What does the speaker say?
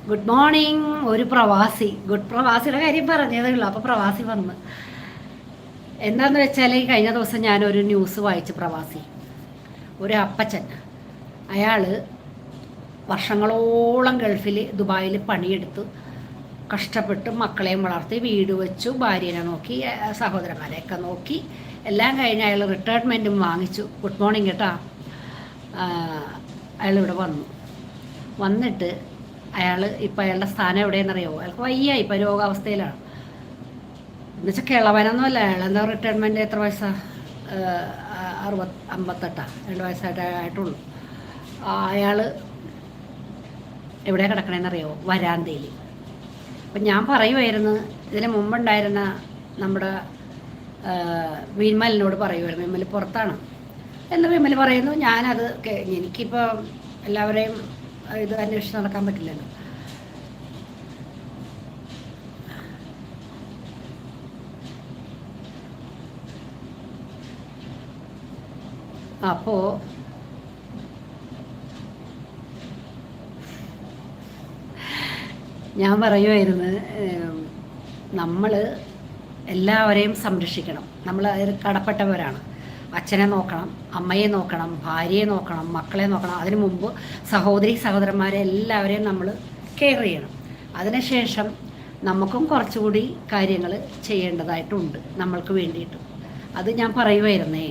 Good morning. ഒരു പ്രവാസി, പ്രവാസിയുടെ കാര്യം പറഞ്ഞതേ ഉള്ളൂ. അപ്പോൾ പ്രവാസി വന്ന് എന്താന്ന് വെച്ചാൽ കഴിഞ്ഞ ദിവസം ഞാനൊരു ന്യൂസ് വായിച്ചു. പ്രവാസി ഒരു അപ്പച്ചൻ, അയാൾ വർഷങ്ങളോളം ഗൾഫിൽ ദുബായിൽ പണിയെടുത്ത് കഷ്ടപ്പെട്ട് മക്കളെയും വളർത്തി വീട് വെച്ചു, ഭാര്യനെ നോക്കി, സഹോദരന്മാരെയൊക്കെ നോക്കി എല്ലാം കഴിഞ്ഞ് അയാൾ റിട്ടയർമെൻറ്റും വാങ്ങിച്ചു. ഗുഡ് മോർണിംഗ് കേട്ടോ. അയാളിവിടെ വന്നിട്ട് ഇപ്പം അയാളുടെ സ്ഥാനം എവിടെയെന്നറിയാമോ? അയാൾക്ക് വയ്യ, ഇപ്പം രോഗാവസ്ഥയിലാണ്. എന്നുവെച്ചാൽ കിളവനൊന്നുമല്ല. അയാളെന്താ റിട്ടയർമെൻറ്റ് എത്ര വയസ്സാണ്? 58 2 വയസ്സായിട്ടുള്ളൂ. അയാൾ എവിടെ കിടക്കണേന്നറിയാമോ? വരാന്തയിൽ. അപ്പം ഞാൻ പറയുമായിരുന്നു, ഇതിന് മുമ്പുണ്ടായിരുന്ന നമ്മുടെ വിമലിനോട് പറയുമായിരുന്നു. വിമൽ പുറത്താണ് എന്ന് വിമൽ പറയുന്നു. ഞാനത് എനിക്കിപ്പോൾ എല്ലാവരെയും ഇത് അന്വേഷിച്ച് നടക്കാൻ പറ്റില്ലല്ലോ. അപ്പോൾ ഞാൻ പറയുമായിരുന്നു, നമ്മൾ എല്ലാവരെയും സംരക്ഷിക്കണം. നമ്മൾ അതിൽ കടപ്പെട്ടവരാണ്. അച്ഛനെ നോക്കണം, അമ്മയെ നോക്കണം, ഭാര്യയെ നോക്കണം, മക്കളെ നോക്കണം. അതിനു മുമ്പ് സഹോദരന്മാരെ എല്ലാവരെയും നമ്മൾ കെയർ ചെയ്യണം. അതിനുശേഷം നമുക്കും കുറച്ചുകൂടി കാര്യങ്ങൾ ചെയ്യേണ്ടതായിട്ടുണ്ട് നമ്മൾക്ക് വേണ്ടിയിട്ട്. അത് ഞാൻ പറയുമായിരുന്നേ.